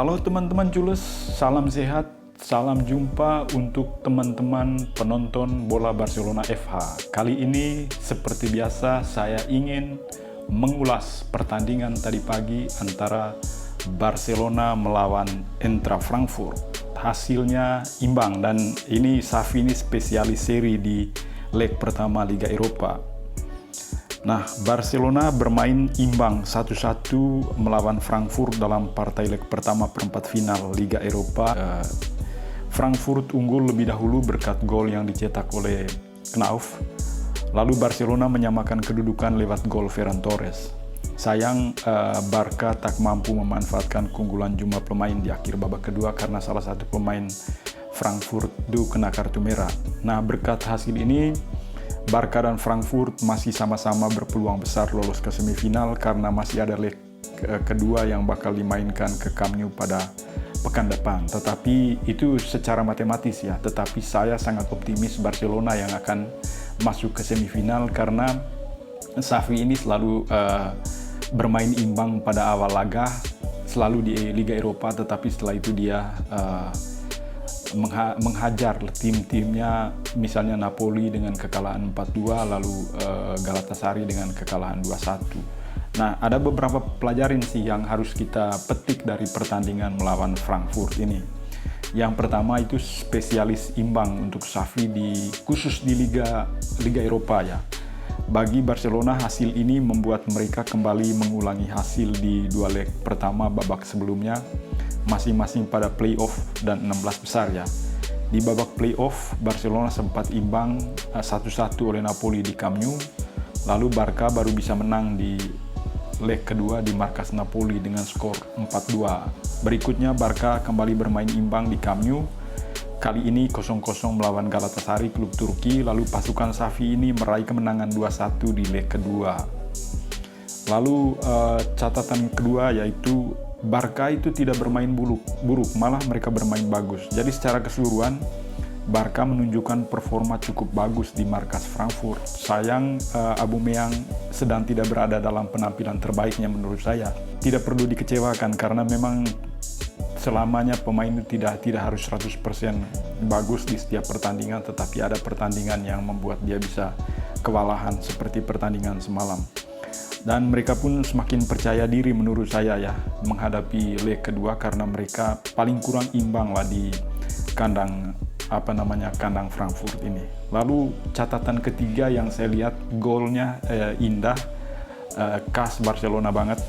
Halo teman-teman Culus, salam sehat, salam jumpa untuk teman-teman penonton bola Barcelona FH. Kali ini seperti biasa saya ingin mengulas pertandingan tadi pagi antara Barcelona melawan Eintracht Frankfurt. Hasilnya imbang dan ini Xavi ini spesialis seri di leg pertama Liga Eropa. Nah, Barcelona bermain imbang 1-1 melawan Frankfurt dalam partai leg pertama perempat final Liga Eropa. Frankfurt unggul lebih dahulu berkat gol yang dicetak oleh Knauf. Lalu Barcelona menyamakan kedudukan lewat gol Ferran Torres. Sayang, Barca tak mampu memanfaatkan keunggulan jumlah pemain di akhir babak kedua karena salah satu pemain Frankfurt itu kena kartu merah. Nah, berkat hasil ini Barca dan Frankfurt masih sama-sama berpeluang besar lolos ke semifinal karena masih ada leg kedua yang bakal dimainkan ke Camp Nou pada pekan depan. Tetapi itu secara matematis ya, tetapi saya sangat optimis Barcelona yang akan masuk ke semifinal karena Xavi ini selalu bermain imbang pada awal laga, selalu di Liga Eropa, tetapi setelah itu dia menghajar tim-timnya, misalnya Napoli dengan kekalahan 4-2, lalu Galatasaray dengan kekalahan 2-1. Nah, ada beberapa pelajaran sih yang harus kita petik dari pertandingan melawan Frankfurt ini. Yang pertama itu spesialis imbang untuk Xavi khusus di Liga Eropa ya. Bagi Barcelona hasil ini membuat mereka kembali mengulangi hasil di dua leg pertama babak sebelumnya, masing-masing pada playoff dan 16 besar ya. Di babak playoff, Barcelona sempat imbang 1-1 oleh Napoli di Camp Nou, lalu Barca baru bisa menang di leg kedua di markas Napoli dengan skor 4-2. Berikutnya Barca kembali bermain imbang di Camp Nou, kali ini 0-0 melawan Galatasaray klub Turki, lalu pasukan Xavi ini meraih kemenangan 2-1 di leg kedua. Lalu catatan kedua yaitu Barca itu tidak bermain buruk, malah mereka bermain bagus. Jadi secara keseluruhan, Barca menunjukkan performa cukup bagus di markas Frankfurt. Sayang, Aubameyang sedang tidak berada dalam penampilan terbaiknya menurut saya. Tidak perlu dikecewakan karena memang selamanya pemain itu tidak harus 100% bagus di setiap pertandingan, tetapi ada pertandingan yang membuat dia bisa kewalahan seperti pertandingan semalam. Dan mereka pun semakin percaya diri menurut saya ya menghadapi leg kedua karena mereka paling kurang imbang lah di kandang Frankfurt ini. Lalu catatan ketiga yang saya lihat, golnya indah, khas Barcelona banget.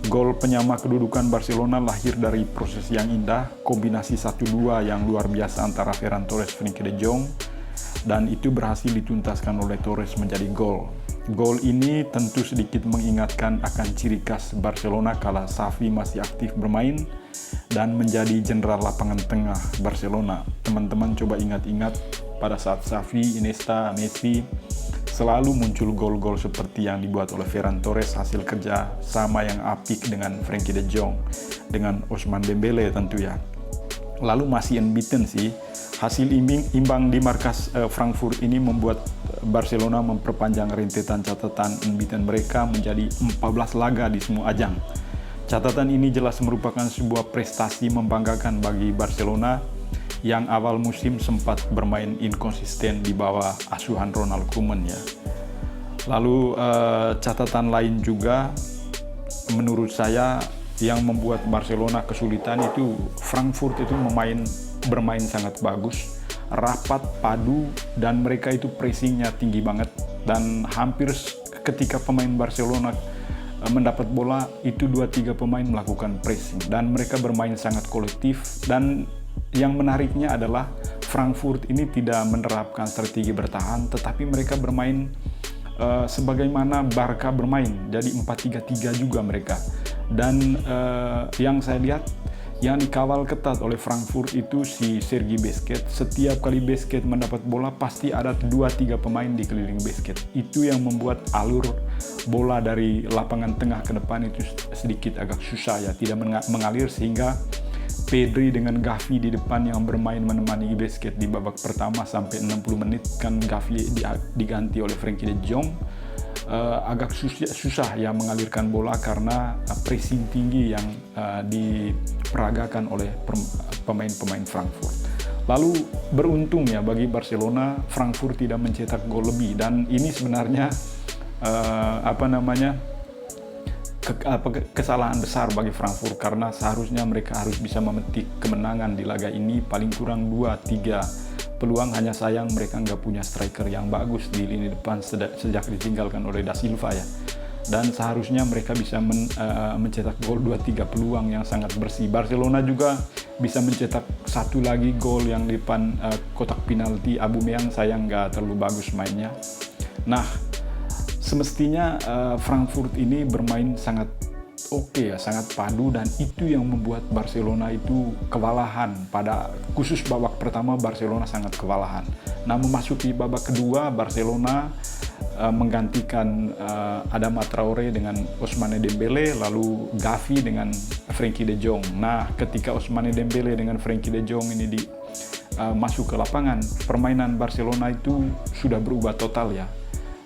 Gol penyama kedudukan Barcelona lahir dari proses yang indah, kombinasi 1-2 yang luar biasa antara Ferran Torres, Frenkie de Jong, dan itu berhasil dituntaskan oleh Torres menjadi gol. Gol ini tentu sedikit mengingatkan akan ciri khas Barcelona kala Xavi masih aktif bermain dan menjadi jenderal lapangan tengah Barcelona. Teman-teman coba ingat-ingat pada saat Xavi, Iniesta, Messi selalu muncul gol-gol seperti yang dibuat oleh Ferran Torres, hasil kerja sama yang apik dengan Frenkie de Jong, dengan Ousmane Dembele tentu ya. Lalu masih unbeaten sih. Hasil imbang di markas Frankfurt ini membuat Barcelona memperpanjang rentetan catatan unbeaten mereka menjadi 14 laga di semua ajang. Catatan ini jelas merupakan sebuah prestasi membanggakan bagi Barcelona yang awal musim sempat bermain inkonsisten di bawah asuhan Ronald Koeman ya. Lalu catatan lain juga menurut saya yang membuat Barcelona kesulitan itu Frankfurt itu bermain sangat bagus, rapat, padu, dan mereka itu pressingnya tinggi banget. Dan hampir ketika pemain Barcelona mendapat bola, itu 2-3 pemain melakukan pressing. Dan mereka bermain sangat kolektif. Dan yang menariknya adalah Frankfurt ini tidak menerapkan strategi bertahan, tetapi mereka bermain sebagaimana Barca bermain. Jadi 4-3-3 juga mereka. Dan yang saya lihat, yang dikawal ketat oleh Frankfurt itu si Sergi Busquets. Setiap kali Busquets mendapat bola pasti ada 2-3 pemain di keliling Busquets. Itu yang membuat alur bola dari lapangan tengah ke depan itu sedikit agak susah ya, tidak mengalir, sehingga Pedri dengan Gavi di depan yang bermain menemani Busquets di babak pertama sampai 60 menit kan Gavi diganti oleh Frenkie de Jong. agak susah ya mengalirkan bola karena pressing tinggi yang diperagakan oleh pemain-pemain Frankfurt. Lalu beruntung ya bagi Barcelona, Frankfurt tidak mencetak gol lebih, dan ini sebenarnya kesalahan besar bagi Frankfurt, karena seharusnya mereka harus bisa memetik kemenangan di laga ini paling kurang 2-3 peluang. Hanya sayang mereka nggak punya striker yang bagus di lini depan sejak ditinggalkan oleh Da Silva ya. Dan seharusnya mereka bisa mencetak gol 2-3 peluang yang sangat bersih. Barcelona juga bisa mencetak satu lagi gol yang di depan kotak penalti. Aubameyang sayang nggak terlalu bagus mainnya. Nah, semestinya Frankfurt ini bermain sangat oke ya, sangat padu, dan itu yang membuat Barcelona itu kewalahan. Pada khusus babak pertama Barcelona sangat kewalahan. Nah, memasuki babak kedua Barcelona menggantikan Adama Traore dengan Ousmane Dembele, lalu Gavi dengan Frenkie de Jong. Nah, ketika Ousmane Dembele dengan Frenkie de Jong ini masuk ke lapangan, permainan Barcelona itu sudah berubah total ya.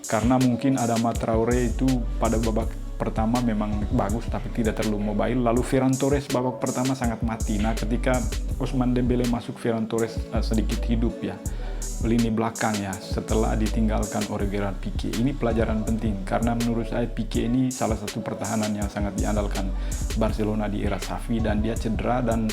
Karena mungkin Adama Traore itu pada babak pertama memang bagus tapi tidak terlalu mobile. Lalu Ferran Torres babak pertama sangat mati. Nah, ketika Ousmane Dembele masuk, Ferran Torres sedikit hidup ya lini belakang ya, setelah ditinggalkan oleh Gerard Piqué. Ini pelajaran penting karena menurut saya Piqué ini salah satu pertahanan yang sangat diandalkan Barcelona di era Xavi, dan dia cedera, dan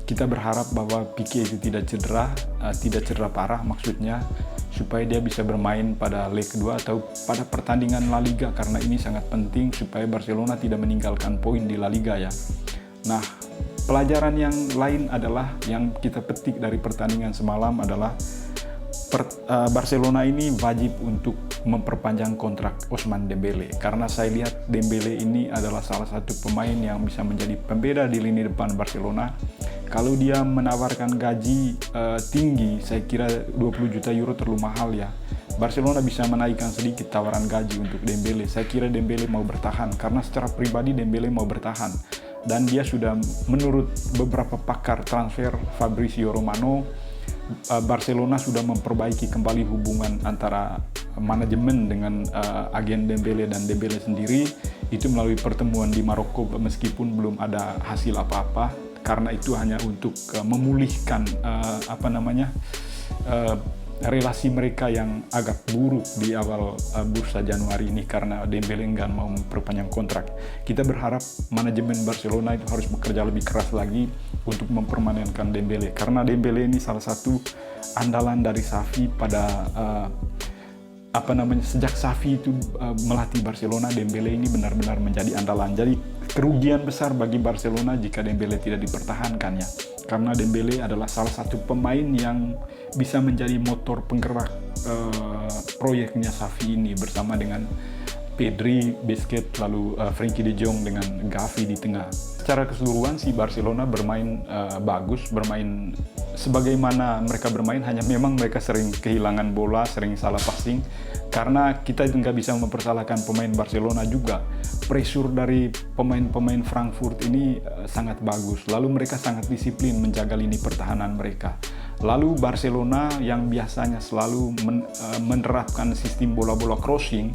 kita berharap bahwa Piqué itu tidak cedera parah maksudnya, supaya dia bisa bermain pada leg kedua atau pada pertandingan La Liga, karena ini sangat penting supaya Barcelona tidak meninggalkan poin di La Liga ya. Nah, pelajaran yang lain adalah yang kita petik dari pertandingan semalam adalah Barcelona ini wajib untuk memperpanjang kontrak Ousmane Dembele, karena saya lihat Dembele ini adalah salah satu pemain yang bisa menjadi pembeda di lini depan Barcelona. Kalau dia menawarkan gaji tinggi, saya kira 20 juta euro terlalu mahal ya. Barcelona bisa menaikkan sedikit tawaran gaji untuk Dembele. Saya kira Dembele mau bertahan, karena secara pribadi Dembele mau bertahan. Dan dia sudah, menurut beberapa pakar transfer Fabrizio Romano, Barcelona sudah memperbaiki kembali hubungan antara manajemen dengan agen Dembele dan Dembele sendiri, itu melalui pertemuan di Maroko, meskipun belum ada hasil apa-apa, karena itu hanya untuk memulihkan relasi mereka yang agak buruk di awal bursa Januari ini, karena Dembele nggak mau memperpanjang kontrak. Kita berharap manajemen Barcelona itu harus bekerja lebih keras lagi untuk mempermanenkan Dembele, karena Dembele ini salah satu andalan dari Xavi pada sejak Xavi itu melatih Barcelona, Dembele ini benar-benar menjadi andalan. Jadi kerugian besar bagi Barcelona jika Dembele tidak dipertahankan ya, karena Dembele adalah salah satu pemain yang bisa menjadi motor penggerak proyeknya Xavi ini bersama dengan Pedri, Busquets, lalu Frenkie de Jong dengan Gavi di tengah. Secara keseluruhan si Barcelona bermain bagus, bermain sebagaimana mereka bermain, hanya memang mereka sering kehilangan bola, sering salah passing, karena kita nggak bisa mempersalahkan pemain Barcelona juga. Pressure dari pemain-pemain Frankfurt ini sangat bagus, lalu mereka sangat disiplin menjaga lini pertahanan mereka. Lalu Barcelona yang biasanya selalu menerapkan sistem bola-bola crossing,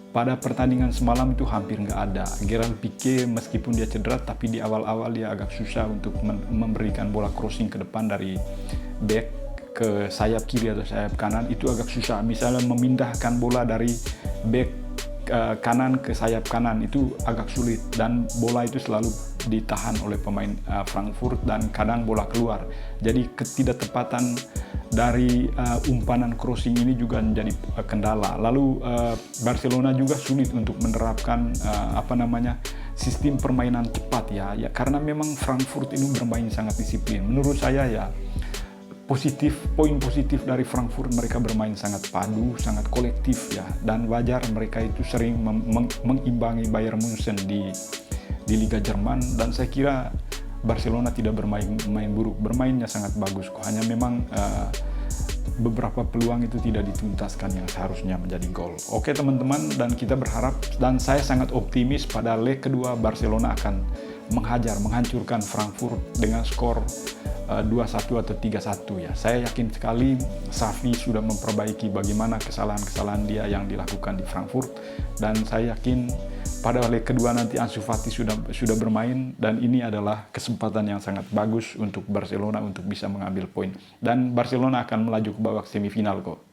pada pertandingan semalam itu hampir nggak ada. Gerard Piqué meskipun dia cedera, tapi di awal-awal dia agak susah untuk memberikan bola crossing ke depan dari back ke sayap kiri atau sayap kanan, itu agak susah. Misalnya memindahkan bola dari back kanan ke sayap kanan itu agak sulit, dan bola itu selalu ditahan oleh pemain Frankfurt dan kadang bola keluar. Jadi ketidaktepatan dari umpanan crossing ini juga menjadi kendala. Lalu Barcelona juga sulit untuk menerapkan sistem permainan cepat ya, karena memang Frankfurt ini bermain sangat disiplin. Menurut saya ya, poin positif dari Frankfurt, mereka bermain sangat padu, sangat kolektif ya, dan wajar mereka itu sering mengimbangi Bayern Munchen di Liga Jerman, dan saya kira Barcelona tidak bermain buruk, bermainnya sangat bagus kok. Hanya memang beberapa peluang itu tidak dituntaskan yang seharusnya menjadi gol. Oke teman-teman, dan kita berharap, dan saya sangat optimis pada leg kedua Barcelona akan menghancurkan Frankfurt dengan skor 2-1 atau 3-1 ya. Saya yakin sekali Xavi sudah memperbaiki bagaimana kesalahan-kesalahan dia yang dilakukan di Frankfurt, dan saya yakin pada leg kedua nanti Ansu Fati sudah bermain, dan ini adalah kesempatan yang sangat bagus untuk Barcelona untuk bisa mengambil poin, dan Barcelona akan melaju ke babak semifinal kok.